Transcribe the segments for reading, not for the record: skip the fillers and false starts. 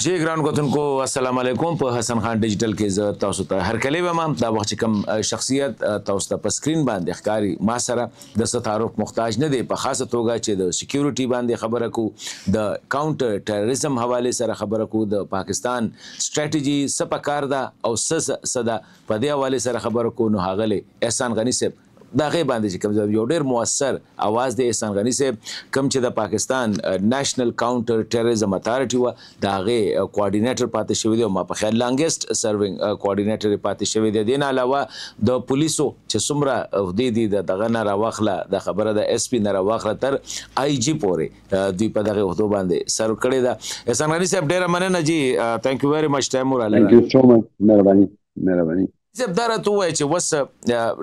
جی ګران کوتونکو السلام علیکم په حسن خان ډیجیټل کې زه تاسو ته هر کله به ما دا وخت کم شخصیت تاسو ته په سکرین باندې ښکاری ما سره د ستعارف محتاج نه دی په خاصه توګه چې د سکیورټي باندې خبره کو د کاونټر ټیرریزم حواله سره خبره کو د پاکستان سټریټجی سپکار دا او صدا په دې حواله سره خبره کو نو هغه احسان غنی صاحب دا غي باندې چې کوم یو ډیر موثر आवाज د احسان غنی صاحب کوم چې د پاکستان نېشنل کاونټر ټیرریزم اتھارټي و دا غي کوارډینیټر پاتې شوی دی او ما په خیال لانګیسټ سروینګ کوارډینیټر پاتې شوی دی دین علاوه د پولیسو چې څومره د دغه نه راوخله د خبره د اس پی نه راوخله تر آی جی پورې دوی په دغه وختو باندې سر کړی دا احسان غنی صاحب ډیر مننه جی ثانک یو ویری مچ ټایم وراله ثانک یو سو مچ مهرباني زب داره تو وای چې وس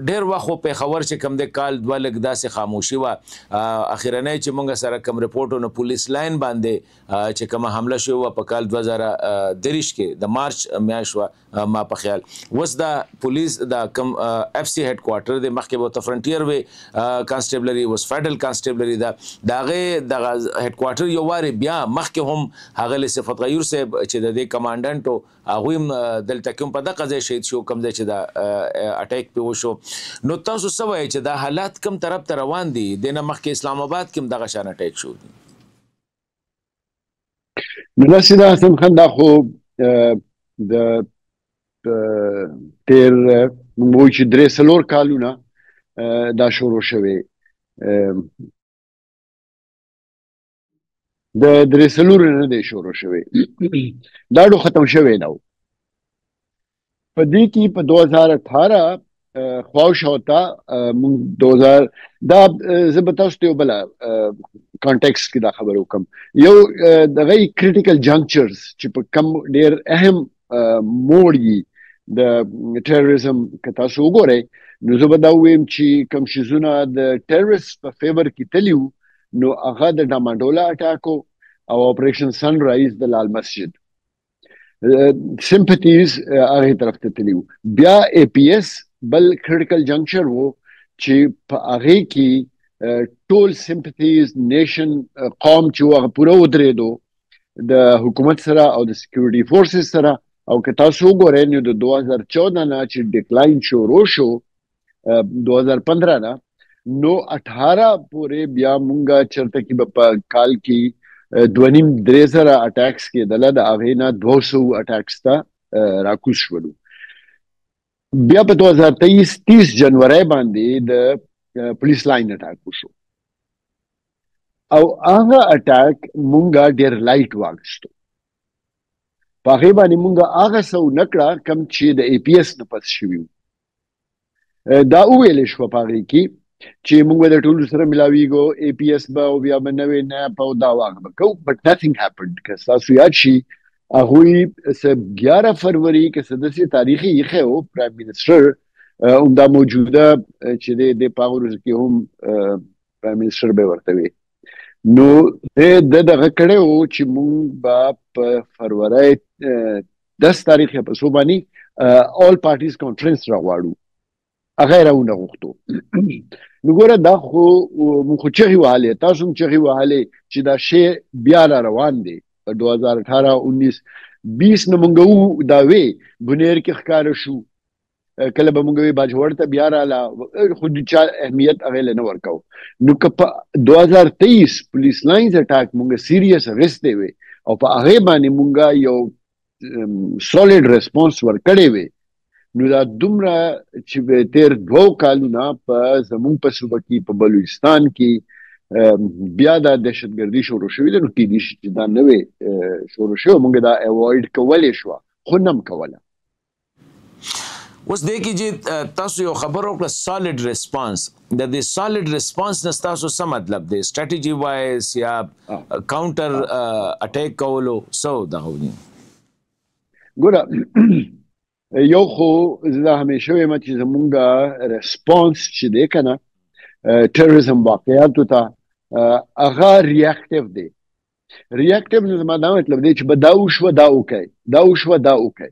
ډیر وخت په خبر چې کم د کال دوه لګ داسې خاموشي وا اخیرنه چې مونږ سره کم رپورټونه پولیس لاین باندې چې کومه حمله شو په کال 2023 کې د مارچ میاشت ما په خیال وس دا پولیس دا کم اف سی هډ کوارټر د مخکې وو فرنټیر وی کانسټیبلری وس فیډرل کانسټیبلری داغه د هډ کوارټر یو واره بیا مخکې هم هغه صفت غیر صاحب چې د کمانډنټ هغه دلته کوم په دغه ځای شهید شو کم چې دا اٹیک په وشو نو تاسو سوای چې دا حالات کم طرف ته روان دي د مخکې اسلام آباد کې دغه شان اٹیک شو نو سیدا حسن خان دا خو د تیر مو چې درې سلور کالونه دا شروع شوه د درې سلور نه دی شروع شوه دا ډو ختم شوه نو په دې کې په 2018 خواوش ہوتا 2000 دا زبتاست یو بل کانټیکست کې دا خبر وکم یو د غي کریټیکل جنکچرز چې په کم ډیر اهم موړي د ټیرریزم کتا سو ګوري نو زه به دا ویم چې کم شزونه د ټیرریست په فیور کې تلیو نو هغه د ډاماډولا اٹاکو او اپریشن سن رایز د لال مسجد سمپتیز هغه طرف ته تلیو بیا ای پی ایس بل کریټیکل جنکچر وو چې په هغه کې ټول سمپتیز نیشن قوم چې هغه پوره ودرېدو د حکومت سره او د سکیورټي فورسز سره او که تاسو وګورئ نو د 2014 نه چې ډیکلاین شروع شو 2015 نه نو 18 پورې بیا مونږه چرته کې په کال کې 2.5-3 اٹیکس کې دله د اغینا 200 اٹیکس ته راکوس شولو بیا په 2023 جنوري باندې د پولیس لاین اٹیک وشو او هغه اٹیک مونږه ډیر لایټ واغستو په هغه باندې مونږه هغه سو نکړه کم چې د ای پی ایس نه پس شویو دا ویل شو په هغه کې چې موږ د ټولو سره ملاویږو ای پی ایس به او بیا باندې نه په دا واغ کو بٹ نثینګ هپند که تاسو یاد شي هغه 11 فروری کې سدسي تاریخي یې خو پرایم منسٹر دا موجوده چې د پاورز کې هم پرایم منسٹر به ورته وي نو دغه کړه او چې موږ په فروری 10 تاریخ په صوبانی all parties conference راغواړو هغه راونه غوښتو نو ګوره دا خو مخ چغي واله تاسو چغي واله چې دا شی بیا روان دي 2018 19 20 نو مونږ دا وی بنیر کې ښکار شو کله به مونږ باجوړ ته بیا رااله خو د چا اهمیت هغه نه ورکاو نو که 2023 پولیس لاینز اٹیک مونږ سیریس غسته وي او په هغه باندې مونږ یو سولید ریسپانس ورکړې وي نو دا دومره چې تیر 2 کالونه په زمون په صوبه کې په بلوچستان کې بیا د دهشتګردي شروع شوې ده نو کې دي چې دا نوې شروع شو موږ دا اوایډ کولې شو خو نم کوله اوس د کې چې تاسو یو خبر او سالید ریسپانس د دې سالید ریسپانس نه تاسو څه مطلب دی سټریټجی وایز یا کاونټر اٹیک کولو سو دا ونی ګوره یو خو زه همیشه وایم چې زمونږه ریسپانس چې دی کنه ټیرریزم واقعیاتو ته هغه ریاکټیو دی ریاکټیو نو زما دا مطلب دی چې به دا وشوه دا وکړي دا وشوه دا وکړي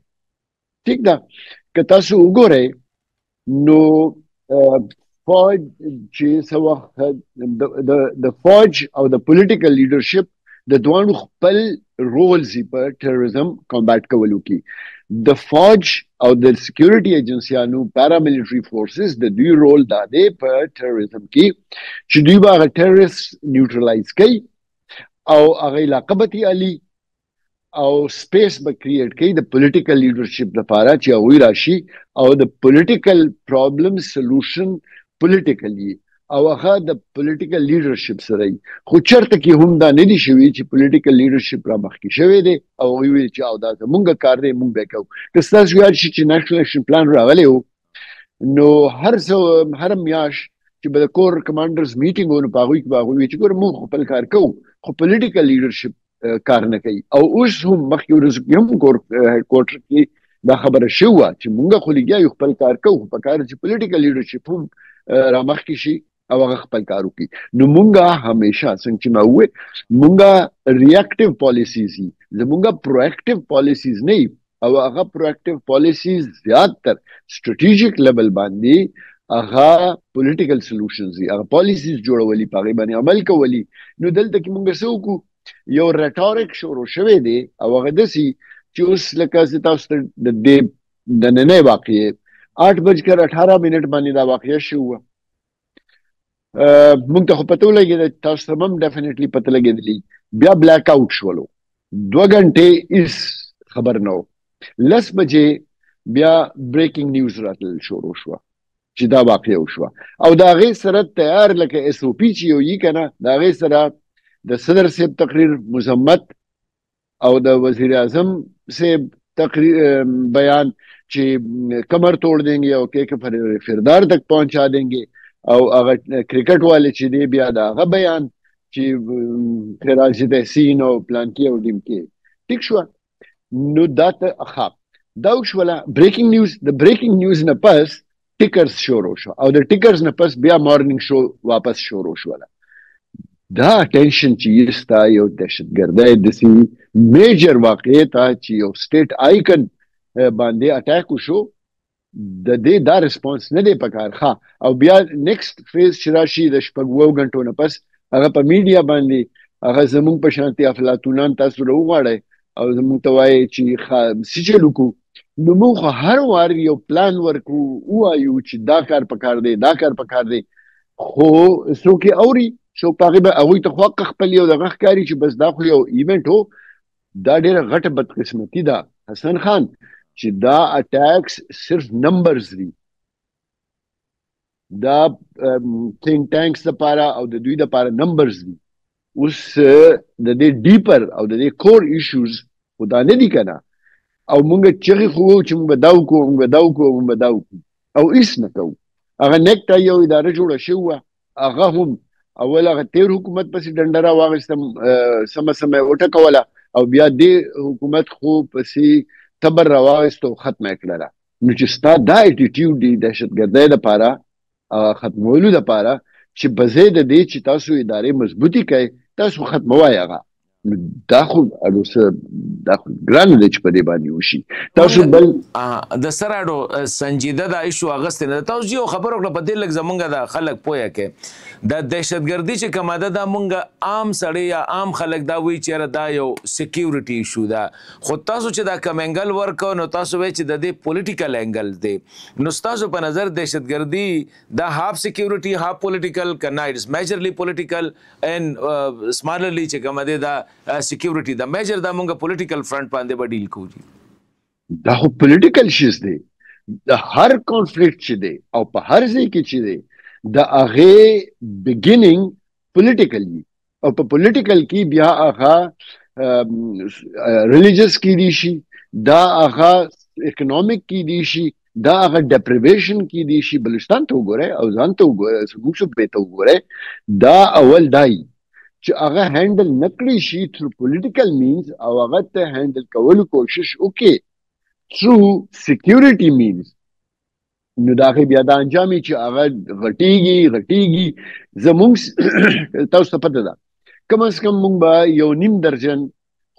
ټیک ده که تاسو وګورئ نو فوج چې څه وخت د فوج او د پولیټیکل لیډرشپ د دوانو خپل رولز په ټیرریزم کمباټ کولو کې د فوج او د سکیورټي ایجنسیانو پاراملیټری فورسز د دوی رول دا دی په ټیرریزم کې چې دوی به ټیرریست نیوټرلایز کوي او هغه علاقبتي علي او سپیس به کریټ کوي د پولیټیکل لیډرشپ لپاره چې هغوی راشي او د پولیټیکل پرابلم سولوشن پولیټیکلی او هغه د پولیټیکل لیډرشپ سره خو چرته کې هم دا نه دي شوي چې پولیټیکل لیډرشپ را مخکې شوی دی او هغوی ویل چې او دا زمونږ کار دی مونږ به کوو که ستاسو یاد شي چې نیشنل اکشن پلان راغلی و نو هر میاشت چې به د کور کمانډرز میټینګ و نو په هغوی کې به هغوی وي چې ګوره مونږ خپل کار کوو خو پولیټیکل لیډرشپ کار نه کوي او اوس هم مخکې ورځو کې هم کور هیډ کوارټر کې دا خبره شوه چې مونږ خو لګیا یو خپل کار کوو په کار چې پولیټیکل لیډرشپ هم را مخکې شي او هغه خپل کار وکړي نو مونږه همیشه څنګه چې ما وویل مونږه ریاکټیو پالیسیز دي زمونږه پروئیکټیو پالیسیز نه او هغه پروئیکټیو پالیسیز زیاتر سټریټیجیک لیول باندې هغه پولیټیکل سولوشنز دي هغه پالیسیز جوړولي په هغې باندې عمل کولی نو دلته کې مونږ څه وکړو یو ریټوریک شروع شوی دی او هغه داسې چې اوس لکه زه تاسو ته د دې د نننۍ واقعې 8:18 باندې دا واقعه شوه مونږ ته خو پته ولګېده تاسو ته هم ډیفینیټلی پته لګېدلی بیا بلیک آوټ شولو 2 غنټې هیڅ خبر نه و 10 بجې بیا بریکینګ نیوز راتلل شروع شوه چې دا واقعه وشوه او د هغې سره تیار لکه اس او پي چې یو یي که نه د هغې سره د صدر صاحب تقریر مذمت او د وزیر اعظم صاحب تقریر بیان چې کمر توڑ دیں گے او کیک فردار تک پہنچا دیں گے او هغه کرکټ والے چې دی بیا دا هغه بیان چې خراج تحسین او پلان کې او ډیم کې ټیک شو نو دا ته ښه دا وشوله بریکینګ نیوز د بریکینګ نیوز نه پس ټیکرز شروع شو او د ټیکرز نه پس بیا مارنینګ شو واپس شروع شوله دا اټینشن چې یستا یو دهشتګردۍ داسې میجر واقعې ته چې یو سټیټ آیکن باندې اټیک وشو د دې دا ریسپانس نه دی پکار ښه او بیا نیکسټ فیز چې راشي د 6 غنټو نه پس هغه په میډیا باندې هغه زمونږ په شانتي افلاطونان تاسو راوغواړئ او زمونږ ته وایي چې څه چل وکړو نو موږ خو هر وار یو پلان ورکو ووایو چې دا کار پکار دی دا کار پکار دی خو څوک یې اوري څوک په هغې به هغوی ته خو حق خپل یو دغه ښکاري چې بس دا خو یو ایونټ و دا ډېره غټه بدقسمتي ده حسن خان چې دا اٹیکس صرف نمبرز دي دا تھنک ټانکس دپاره او د دوی دپاره نمبرز دي اوس د دې ډیپر او د دې کور ایشوز خو دا نه دي که نه او مونږ چغې خو وو چې مونږ به دا وکړو مونږ به دا وکړو مونږ به دا وکړو او هېڅ نه کوو هغه نیکټا یو اداره جوړه شوې وه هغه هم اول هغه تیر حکومت پسې ډنډه راواخېستم سمه سمه یې وټکوله او بیا دې حکومت خو پسې تبر راواخېست او ختمه یې کړله نو چې ستا دا اټیټیوډ دی دهشتګردۍ دپاره ختمولو دپاره چې بځای د دې چې تاسو ادارې مضبوطي کوئ تاسو ختموئ هغه نو دا خو دا خو ګرانه دی چې په دې باندې وشي تاسو بل د سراډو سنجیده دا ایشو اغستې نه تاسو یو خبر وکړه په دې لږ زمونږ د خلک پوهه کې د دهشتګردي چې کومه ده دا مونږ عام سړی یا عام خلک دا وایي چې دا یو سکیورټي ایشو ده خو تاسو چې دا کوم انګل ورکو نو تاسو وایي چې د دې پولیټیکل انګل دی نو ستاسو په نظر دهشتګردي دا هاف سکیورټي هاف پولیټیکل که نه اټس میجرلی پولیټیکل اینډ سمالرلی چې کومه دی دا سکیورټي دا میجر دا مونږ پولیټیکل فرنٹ باندې به ډیل کوو دا خو پولیټیکل شیز دی د هر کانفلیکټ چې دی او په هر ځای کې چې دی د هغې بګیننګ پولیټیکل وي او په پولیټیکل کې بیا هغه ریلیجس کې دی شي دا هغه اکنامک کې دی شي دا هغه ډپریویشن کې دی شي بلوچستان ته وګورئ او ځان ته وګورئ زموږ صوبې ته وګورئ دا اول دای چې هغه هینډل نکړی شي تھرو پولیټیکل مینز او هغه ته هینډل کولو کوشش وکړي تھرو سکیورټي مینز نو دا بیا دا انجامي چې هغه غټیږي زموږ تاسو ته پته ده کم از کم موږ به یو نیم درجن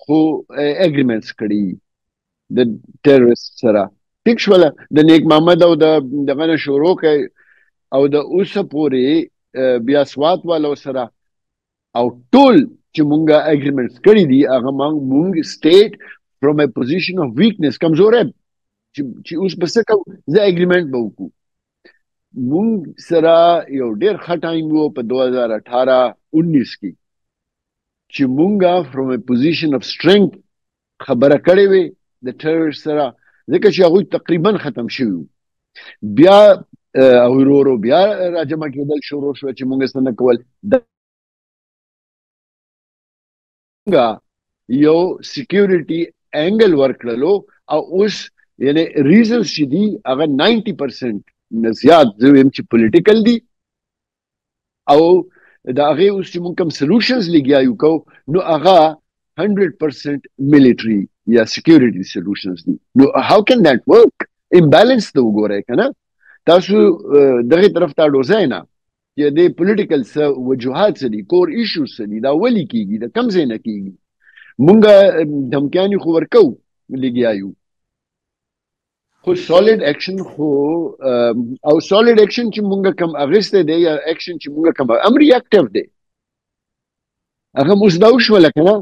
خو اګریمنټس کړي د ټیرریست سره ټیک شوله د نیک محمد او دغه نه شروع کوي او د اوسه پورې بیا سوات والو سره او ټول چې مونږه اګریمنټس کړی دي هغه مونږ سټیټ فرام ا پوزیشن اف ویکنس کمزور ہے چې اوس بس کو زه اګریمنٹ به وکړو. مونږ سره یو ډیر ښه ټایم وو په 2018-19 کې چې مونږه فرام ا پوزیشن اف سټرنګ خبره کړې وي د ټرور سره ځکه چې هغوی تقریبا ختم شوي. بیا او ورو بیا راجمع کېدل شروع شو چې مونږ څه نه کول. یو سکیورټي انګل ورکړلو او اوس یعنی ریزنز چې دي هغه 90% نه زیات زه وایم چې پولیټیکل دي او د هغې اوس چې مونږ کوم سلوشنز لګیا یو کو نو هغه 100% military یا security solutions دي. نو how can that work? imbalance ته وګورئ که نه تاسو دغې طرف ته اډوځئ نه چې د پولیټیکل څه وجوهات څه دي کور ایشوز څه دي دا ولې کېږي د کوم ځای نه کېږي. مونږ دمکیانې خو ورکو لګیا یو خو سالډ اکشن خو او سالډ اکشن چې مونږ کم اغستی دی یا اکشن چې مونږ کم هم ریاکټیو دی هغه اوس دا وشوله که نه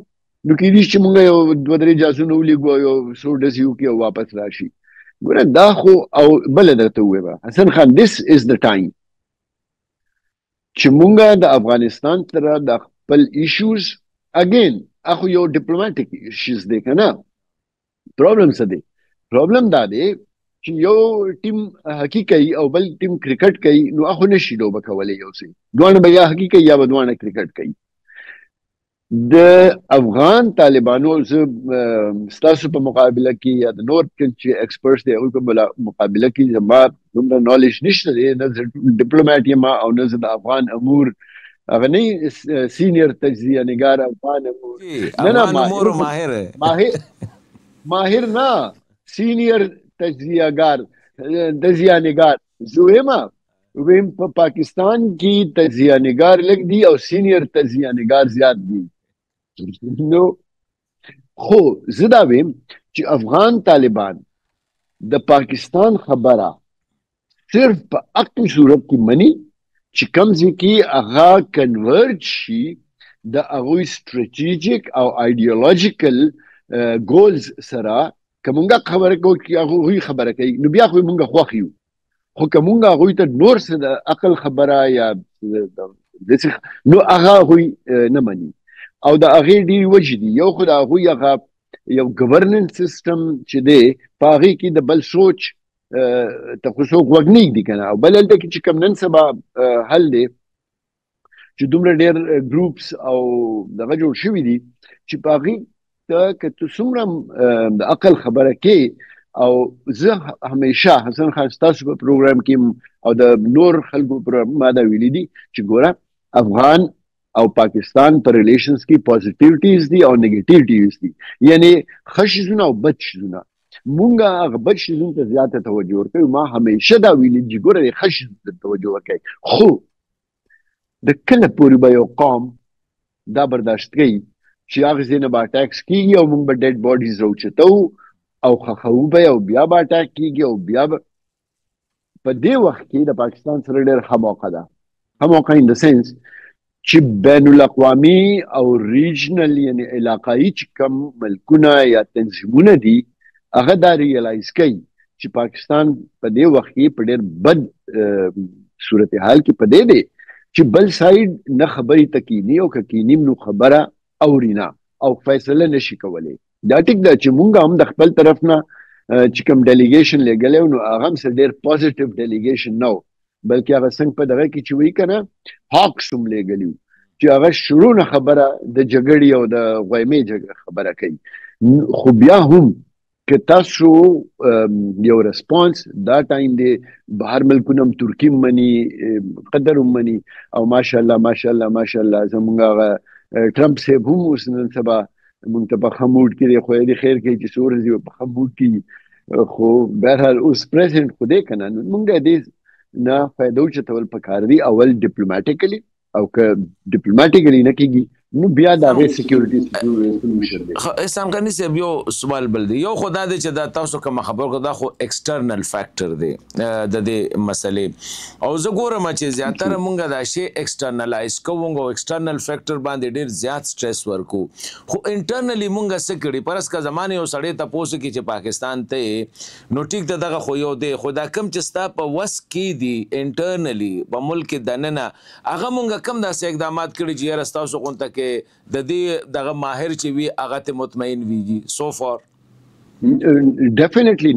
نو کېدای شي چې مونږ یو 2-3 جاسونه ولیږو یو څو ډزې وکړي او واپس راشي. ګوره دا خو او بله درته وویمه حسن خان this is the time چې مونږ د افغانستان سره د خپل ایشوز اګین اخو یو ډیپلوماټیک ایشوز دی که نه. پرابلم څه دی؟ پرابلم دا دی چې یو ټیم هاکي کوي او بل ټیم کرکټ کوي نو اخو نشي لوبه کولی یو څه دواړه به یا هاکي کوي یا به دواړه کرکټ کوي. د افغان طالبانو زه ستاسو په مقابله کې یا د نور چې ایکسپرټس دی هغوی په مقابله کې زما دومره نالج نشته دی نه زه ډیپلوماټ یم او نه زه د افغان امور هغه نه سینیر تجزیه نگار افغان امور نه ماهر نه سینیر تجزیه نگار زه ویم په پاکستان کې تجزیه نگار لږ دي او سینیر تجزیه نگار زیات دي. نو خو زه دا ویم چې افغان طالبان د پاکستان خبره صرف په حقي صورت کې مني چې کوم ځای کې هغه کنورج شي د هغوی سټریټیجیک او ایډیولوژیکل ګولز سره که مونږ خبره کوو چې هغوی خبره کوي نو بیا خو مونږ خوښ یو خو که مونږ هغوی ته نور څه د عقل خبره یا نو هغه هغوی نه مني او د هغې ډېرې وجې دي. یو خو د هغوی هغه یو ګورننس سیسټم چې دی په هغې کې د بل سوچ ته خو څوک غوږ نه ږدي که نه او بل هلته کې چې کوم نن سبا حل دی چې دومره ډېر ګروپس او دغه جوړ شوي دي چې په هغې ته که ته څومره د عقل خبره کې او زه همیشه حسن خان ستاسو په پروګرام کې او د نور خلکو پر ما دا ویلي دي چې ګوره افغان او پاکستان په ریلیشنز کې پوزیټیوټیز دي او نیگیټیوټیز دي یعنی ښه شیزونه او بد شیزونه. مونږ هغه بد شیزونو ته زیاته توجه ورکوو. ما همیشه دا ویلي چې ګوره د ښه شیزونو ته توجه ورکوئ خو د کله پورې به یو قوم دا برداشت کوي چې هغه ځای نه به اټیکس کېږي او مونږ به ډیډ باډیز راوچتو او خخوو به او بیا به اټیک کېږي او بیا به په دې وخت کې د پاکستان سره ډېر ښه موقع ده. ښه موقع ان د سینس چې بین الاقوامي او ریجنل یعنی علاقایي چې کوم ملکونه یا تنظیمونه دي هغه دا ریالایز کوي چې پاکستان په دې وخت کې په ډېر بد صورتحال کې په دې دی چې بل سایډ نه خبرې ته کینی او که کینیم نو خبره اوري نه او فیصله نشي کولی. دا ټیک ده چې مونږ هم د خپل طرف نه چې کوم ډیلیګیشن لېږلی نو هغه هم څه ډېر پوزیټیو ډیلیګیشن نه و بلکې هغه څنګه په دغه کې چې وایي که نه هاکس هم لېږلي و چې هغه شروع نه خبره د جګړې او د غویمې خبره کوي. خو بیا هم که تاسو یو ریسپانس دا ټایم دی بهر ملکونه هم ترکي هم مني قطر هم مني او ماشاءالله ماشاءالله ماشاءالله زمونږ هغه ټرمپ صاحب هم اوس نن سبا مونږ ته په ښه موډ کې دی خدای دې خیر کوي چې څو ورځې په ښه موډ کې خو بهرحال اوس پریزیډنټ خو دی که نه نو مونږ دې نه فایده اوچتول پکار دي اول ډیپلوماټیکلی او که ډیپلوماټیکلی نه کېږي نو بیا دا غي سکیورټي سولوشن دی. احسان غنی صاحب یو سوال بل دی، یو خدا دی چې دا تاسو کوم خبر کو دا خو ایکسټرنل فیکٹر دی د دې مسلې، او زه ګورم چې زیاتره مونږ دا شی ایکسټرنلایز کوو او ایکسټرنل فیکٹر باندې ډیر زیات سټریس ورکو، خو انټرنلی مونږ څه کړی پرس کا زمانه یو سړی ته پوسو کې چې پاکستان ته نو ټیک دغه خو یو دی، خدا کم چې ستا په وس کې دی انټرنلی په ملک دننه هغه مونږ کم داسې اقدامات کړي چې راستاسو غونته کې د دې دغه ماهر چې وي هغه ته مطمئن ویږي سو فار؟ ډیفینیټلی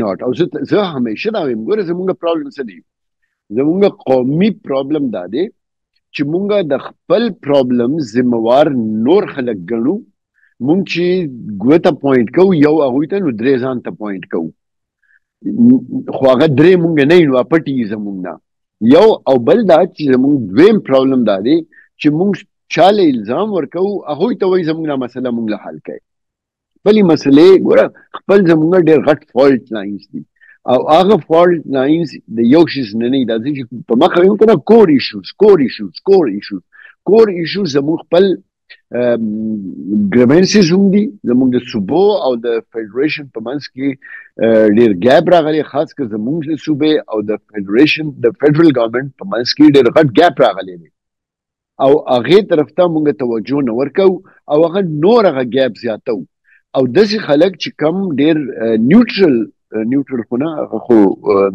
ناٹ. او زه همیشه دا وایم ګوره زموږ پرابلم څه دی، زموږ قومي پرابلم دا دی چې مونږ د خپل پرابلم ذمہوار نور خلک ګڼو، مونږ چې ګوته پوینټ کوو یو هغوی ته نو درې ځان ته پوینټ کوو، خو هغه درې مونږ نه یو پټي زموږ نه یو، او بل دا چې زموږ دویم پرابلم دا دی چې مونږ چاله الزام ورکو هغوی ته وایي زموږ مسله مونږ له حل کوي. بلې مسلې ګوره خپل زموږ ډېر غټ فالټ لاینز دي، او هغه فالټ لاینز د یو شي نه نه دا چې په مخه یو کنه کور ایشوز زموږ خپل ګریونسز هم دي، زموږ د صوبو او د فیډریشن په منځ کې ډېر ګیپ راغلی، خاص کر زموږ د صوبې او د فیډریشن د فیډرل ګورنمنت په منځ کې ډېر غټ ګیپ راغلی دی، او هغه طرف ته مونږ توجه نه ورکو او هغه نور هغه ګیپ زیاتو، او داسې خلک چې کم ډېر نیوټرل خو نه خو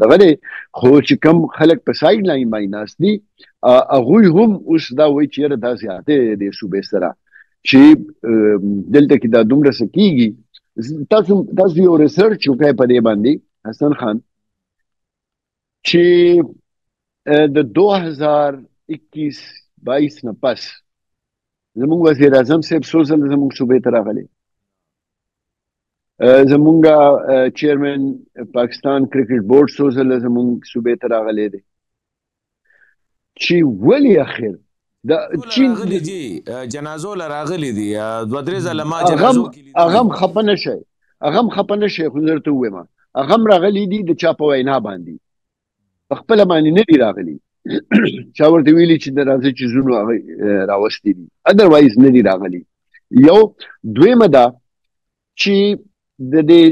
دغه دی، خو چې کم خلک په سایډ لاین باندې ناست دي هغوی هم اوس دا وایي چې یاره دا زیاتې دی صوبې سره چې دلته کې دا دومره څه کېږي. تاسو یو ریسرچ وکړئ په دې باندې حسن خان چې د 2021 نه پس زموږ وزیر اعظم صاحب څو ځله زموږ صوبې ته راغلی، زموږ چیرمن پاکستان کرکټ بورډ څو ځله زموږ صوبې ته راغلی دی، چې ولې اخر دا راغلی دي جنازو لراغلی دي دوه درې ځله ما جنازو کې هغه هم خپه نه شي خو درته ووایم هغه هم راغلی دي د چا په وینا باندې خپله باندې نه دي راغلي، چا ورته ویلي چې د راځي چیزونو هغه راوستي دي، ادروایز نه دي راغلي. یو دویمه دا چې د دې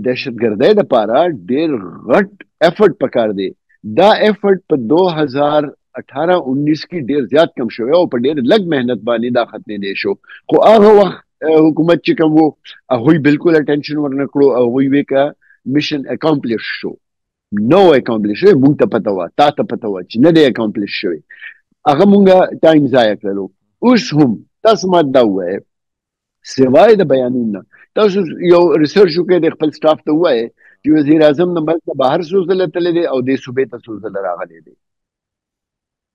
دهشتګردۍ دپاره ډېر غټ افرټ پکار دی، دا افرټ په 2018-19 کې ډېر زیات کم شوی او په ډېر لږ مهنت باندې دا ختمېدی شو، خو هغه وخت حکومت چې کوم و هغوی بالکل اټینشن ورنه کړو، هغوی وی که میشن اکامپلیش شو، نو اکامپلیش شوی، مونږ ته پته وه تا ته پته وه چې نه دی اکامپلیش شوی، هغه مونږه ټایم ضایع کړلو. اوس هم تاسو ما دا ووایه سوای د بیانونو نه تاسو یو ریسرچ وکړئ د خپل سټاف ته ووایئ چې وزیر اعظم نه ملک بهر څو ځله تللی دی او دې صوبې ته څو ځله راغلی دی،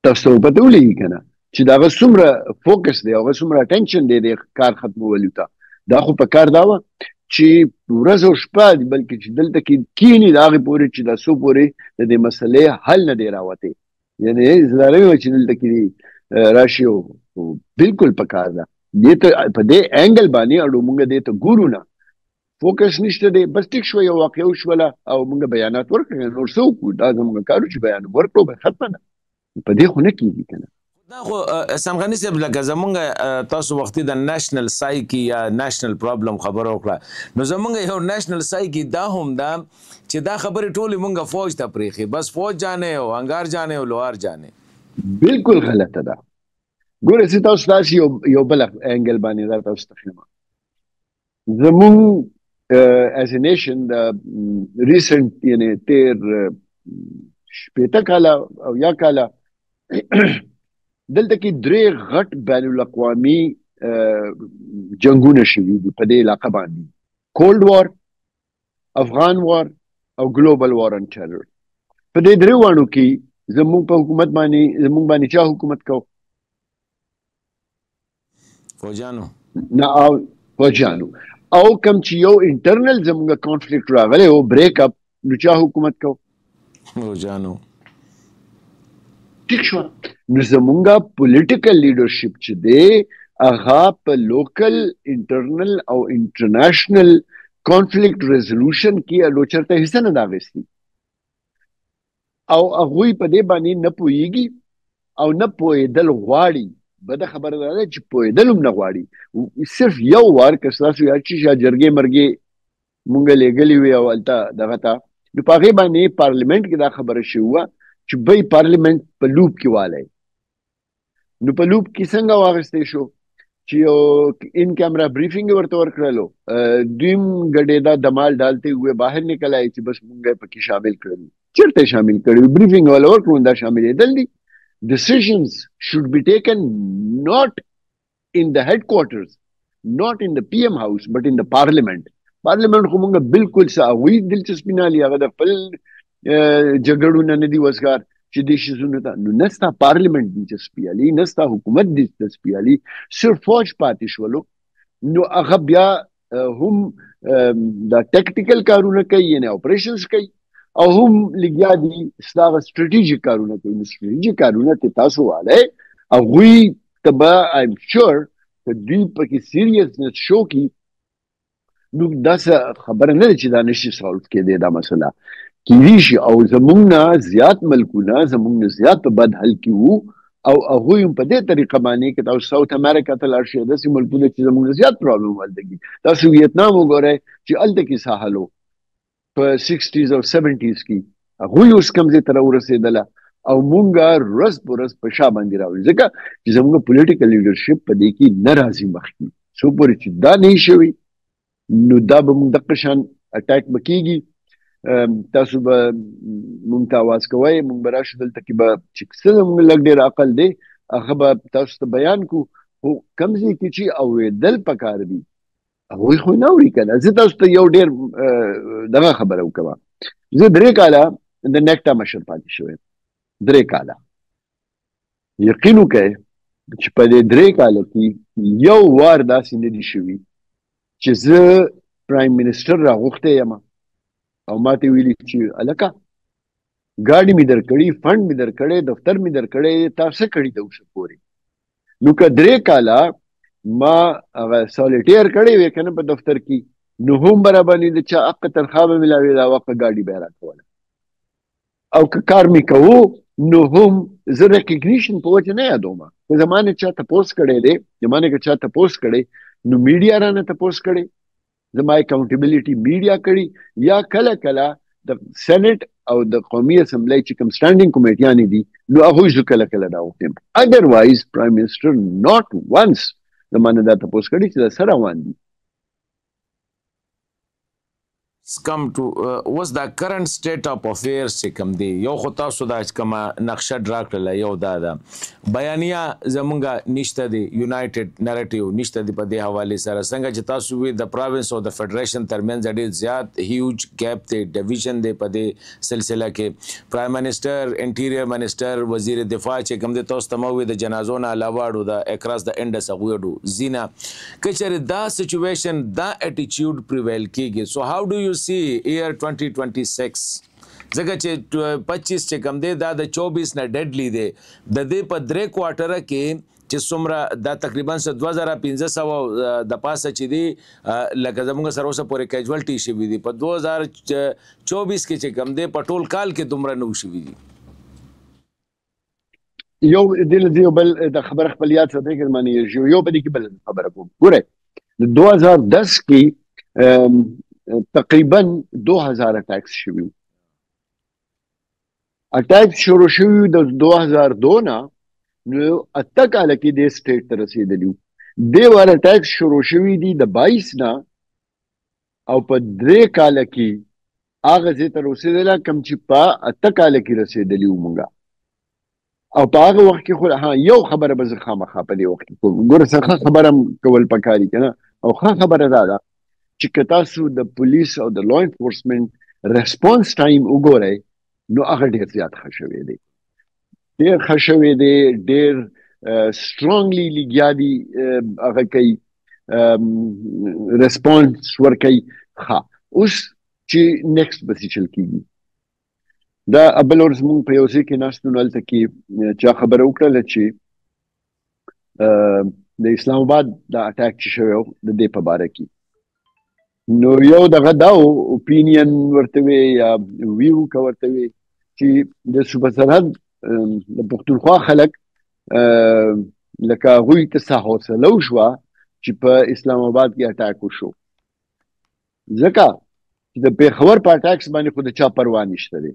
تاسو ته پته ولګي که نه چې د هغه څومره فوکس دی، هغه څومره اټینشن دی د کار ختمولو ته. دا خو په کار دا وه چې ورځ او شپه بلکې چې دلته کې کینی د هغې پورې چې دا څو پورې د دې مسلې حل نه دی راوتی، یعنې زه دا نه وایم چې دلته کې راشي او بالکل په کار ده دې ته په دې انګل باندې اړو مونږ دې ته ګورو نه، فوکس نشته دی، بس ټیک شوه یو واقعه وشوله او مونږ بیانات ورکړل، نور څه وکړو، دا زموږ کار و چې بیان ورکړو به ختمه ده، په دې خو نه کېږي که نه. دا خو احسان غني صاحب لکه زمونږ تاسو وختي د نېشنل سایکي یا نېشنل پرابلم خبره وکړه، نو زمونږ یو نېشنل سایکي دا هم دا چې دا خبرې ټولې مونږ فوج ته پرېښي، بس فوج جانے او انګار جانے او لوهار جانے، بالکل غلطه ده. ګوره زه تاسو داسې یو بل انګل باندې دا تاسو ته ښیم، زمونږ ایز ا نیشن د ریسنټ یعنې تېر 15 کاله او یا کاله دلته کې 3 غټ بین الاقوامي جنگونه شوي دي په دې علاقه باندې، کولډ وار، افغان وار او ګلوبل وار ان ټیرر. په دې 3 وانو کې زموږ په حکومت باندې زموږ باندې چا حکومت کو؟ فوجانو نه، او فوجانو، او کم چې یو انټرنل زموږ کانفلیکټ راغلی او بریک اپ نو چا حکومت کو؟ فوجانو. ٹھیک شو، نو زمونږه پولیټیکل لیډرشپ چې دی هغه په لوکل انټرنل او انټرنیشنل کانفلیکټ ریزولوشن کې الو چرته حصہ نه دا اخیستي، او هغوی په دې باندې نه پوهیږي او نه پوهېدل غواړي بده خبره ده چې پوهېدل هم نه غواړي. صرف یو وار که ستاسو یاد شي چې جرګې مرګې مونږ لېږلې وي او هلته دغه ته، نو په هغې باندې پارلیمنټ کې دا خبره شوې وه چې بی پارلیمنټ په لوپ کې والی. نو په لوپ کې څنګه واخیستی شو چې یو ان کیمرا بریفنګ ورته ورکړلو، دویم ګډېدا دمال ډالتے ہوئے باہر نکل آئے چې بس مونږ پکې شامل کړل. چېرته شامل کړي؟ بریفنګ والا ورکړو، دا شاملېدل دي. Decisions should be taken not in the headquarters, not in the PM house, but in the parliament. Parliament خو مونږ بالکل هغوی دلچسپي نه لري، هغه د خپل جګړو نه دي وزګار چې دې شیزونو ته. نو نه ستا پارلیمنټ دلچسپي لري، نه ستا حکومت دلچسپي لري، صرف فوج پاتې شولو. نو هغه بیا هم دا ټیکټیکل کارونه کوي، یعنې اپریشنز کوي، او هم لګیا دي ستاسو سټریټیجیک کارونه کوي. نو سټریټیجیک کارونه ته تاسو والے هغوی ته به ایم شور که دوی پکې سیریسنس شو کی، نو دا خبره نه ده چې دا نشي سالو کېدی دا مسله کیدی شي. او زمونږ نه زیات ملکونه زمونږ نه زیات په بد حل کې وو، او هغوی هم په دې طریقه باندې که تاسو ساوت امریکا ته لاړ شئ، داسې ملکونه چې زمونږ نه زیات پرابلم هلته کي. تاسو ویتنام وګورئ چې هلته کې ساحل و په 60s او 70s کې، هغوی اوس کوم ځای ته راورسېدله او مونږ ورځ په ورځ په شا باندې راوړي، ځکه چې زموږ پولیټیکل لیډرشپ په دې کې نه راځي مخکې. څو پورې چې دا نه شوي نو دا به مونږ دغه شان اټاک به کېږي. تاسو به مونږ ته اواز کوئ، مونږ به راشو دلته کې به چې څه زموږ لږ ډېر عقل دی هغه به تاسو ته بیان کړو. خو کوم ځای کې چې اورېدل پکار دي هغوی خو نه اوري که نه. زه تاسو ته یو ډېر دغه خبره وکړم. زه 3 کاله د نیکټا مشر پاتې شوی، 3 کاله. یقین وکړئ چې په دې 3 کاله کې یو وار داسې نه دي شوي چې زه پرایم منسټر راغوښتی یم او ما ته ویلي چې هلکه ګاډي مې درکړي، فنډ مې درکړی، دفتر مې درکړی، تا څه کړي د اوسه پورې. نو که 3 کاله ما هغه سالیټیر کړی وی که نه په دفتر کې، نو هم به راباندې د چا حق تنخواه به مې لاوې، دا وخت ګاډي به یې راکوله. او که کار مې کوو نو هم زه ریکګنیشن په وجه نه یادوم. که زما نه چا تپوس کړی دی، زما نه که چا تپوس کړی نو میډیا رانه تپوس کړی، زما اکاونټیبلټي میډیا کړي، یا کله کله د سینټ او د قومي اسمبلی چې کوم سټانډینګ کمیټیانې دي نو هغوی زه کله کله راوختیم. ادروایز پرایم منسټر ناٹ ونس زما نه دا تپوس کړي چې دا څه روان دي. come to what's the current state of affairs چې کوم دی. یو خو تاسو دا کومه نقشه ډرا کړله، یو دا ده بیانیه زمونږ نشته دی، یونایټډ نریټیو نشته دی په دې حوالې سره. څنګه چې تاسو وی د پراوینس او د فیډریشن ترمنځ ډېر زیات هیوج ګیپ دی، ډیویژن دی په دې سلسله کې. پرایم منسټر، انټیریر منسټر، وزیر دفاع چې کوم دی تاسو ته مو د جنازو نه علاوه اړو د اکراس د انډس هغوی اډو زینا که چېرې دا سچویشن دا اټیچیوډ پریویل کېږي. سو هاو ډو یو سی ایئر 2026 ځکه چې 25 چې کوم دی دا د 24 نه ډیډلی دی، د دې په 3 کوارټره کې چې څومره دا تقریبا 2500 د پاسه چې دی لکه زموږ سره اوسه پورې کیجوالټي شوي دي، په 2024 کې چې کوم دی په ټول کال کې دومره نه شوي دي. یو دې یو بل د خبره خپل یاد ساتئ که معنی یو په دې کې بل خبره کوم. ګورئ د 2010 کې تقریبا 2000 اٹیکس شوي. اٹیکس شروع شوي د 2002 نه، نو 8 کاله کې دې سټیټ ته رسېدلي وو. دې وار اٹیکس شروع شوي دي د 22 نه، او په 3 کاله کې هغه ځای ته رسېدله کوم چې په 8 کاله کې رسېدلي وو مونږه. او په هغه وخت کې خو یو خبره به زه خامخا په دې وخت کې کوم. ګوره څه خبره هم کول پکاري که نه، او ښه خبره دا ده چې که تاسو د پولیس او د لا انفورسمنټ ریسپانس ټایم وګورئ نو هغه ډېر زیات ښه شوی دی، ډېر ښه شوی دی، ډېر سټرانګلی لګیا دي هغه کوي ریسپانس ورکوي. ښه اوس چې نیکسټ به څه چل کېږي. دا بل ورځ مونږ په یو ځای کې ناست نو هلته کې چا خبره وکړله چې د اسلام آباد دا اټیک چې شوی و د دې په باره کې، نو یو دغه دا اوپینین ورته وی یا ویو که ورته وی چې د صوبه سرحد د پښتونخوا خلک لکه هغوی ته څه حوصله وشوه چې په اسلام آباد کې اټاک وشو، ځکه چې د پیښور په اټاکس باندې خو د چا پروا نشته دی.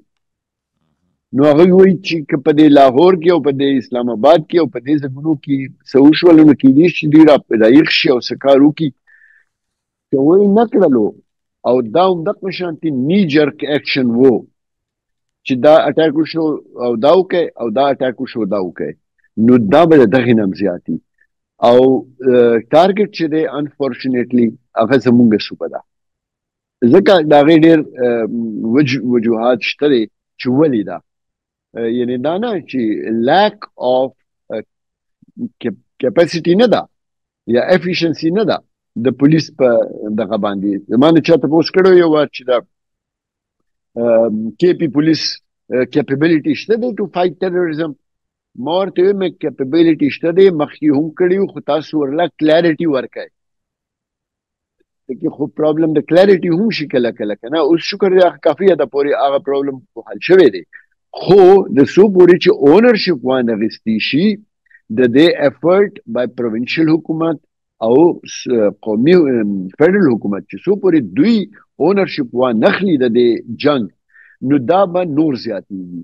نو هغه وایي چې که په دې لاهور کې او په دې اسلام آباد کې او په دې ځایونو کې څه وشول نو کېدای شي دوی رایښ شي او څه کار وکړي، که وایي نه کړلو او دا همدغه شانتي نی جرک اکشن وو چې دا اټاک وشو او دا وکړي او دا اټاک وشو دا وکړي، نو دا به د دغې نه هم زیاتي او ټارګټ چې دی انفارچونیټلی هغه زمونږ صوبه ده، ځکه د هغې ډېر وجوهات شته دی چې ولې ده. یعنی دا نه چې لاک آف کیپاسټي نه ده یا افیشنسي نه ده د پولیس په دغه باندې. زما نه چا تپوس کړی یو وار چې د کې پی پولیس کیپیبلیټي شته دی ټو فایټ ټیرریزم، ما ورته ویم کیپیبلیټي شته دی، مخکې هم کړي خو تاسو ورله کلیرټي ورکړئ، کې خو پرابلم د کلیرټي هم شي کله کله که نه. اوس شکر دی کافي ده پورې هغه پرابلم حل شوی دی، خو د څو پورې چې اونرشپ وانخیستی شي د دې افرټ بای پروینشل حکومت او قومي فیډرل حکومت چې څو پورې دوی اونرشپ وانخلي د دې جنگ، نو دا به نور زیاتېږي.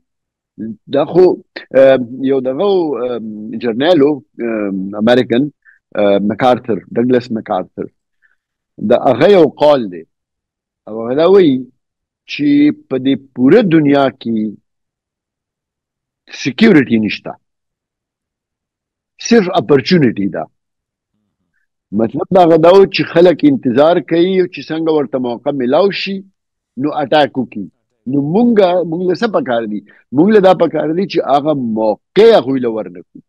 دا خو یو دغه جرنیلو امریکن مکارتر ډګلس مکارتر د هغه یو قول دی او هغه دا وایي چې په دې پوره دنیا کې سیکیورټي نشته، صرف اپورچونټي ده. مطلب دا غدا و چې خلک انتظار کوي چې څنګه ورته موقع ملاو شي نو اٹیک وکړي. نو مونږ له څه پکار دي؟ مونږ له دا پکار دي چې هغه موقع هغوی له ورنکړو،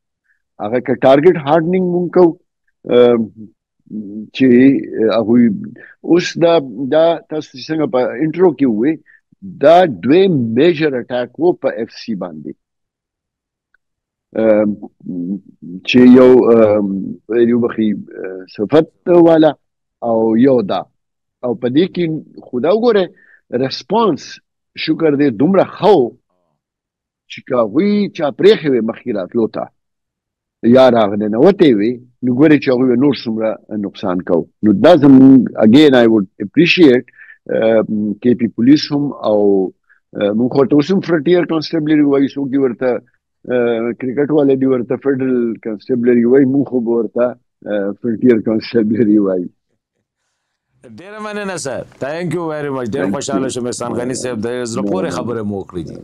هغه که ټارګټ هارډنینګ مونږ کوو چې هغوی اوس دا تاسو څنګه په انټرو کې ووې دا دویم میجر اټیک و په اف سی باندې چې یو بخي صفت والا او یو دا او په دې کې خدا وګوره ریسپانس شکر دې دومره خو چې هغوی چا پرېښې وې مخکې راتلو ته یا راغله نوتې وې نو ګورې چې هغوی نور څومره نقصان کو. نو دا زموږ اګین آی وډ اپریشیټ کې پی پولیس هم او موږ ورته اوس هم فرنټیر کانسټیبلري وایي، څوک دې ورته کرکټ والے دی ورته فیډرل کانسټیبلري وایي، موږ خو به ورته فرنټیر کانسټیبلري وایي. ډېره مننه سر، تھینک یو ویری مچ. ډېر خوشحاله شوم احسان غني صاحب د زړه پورې خبره مو وکړې دي.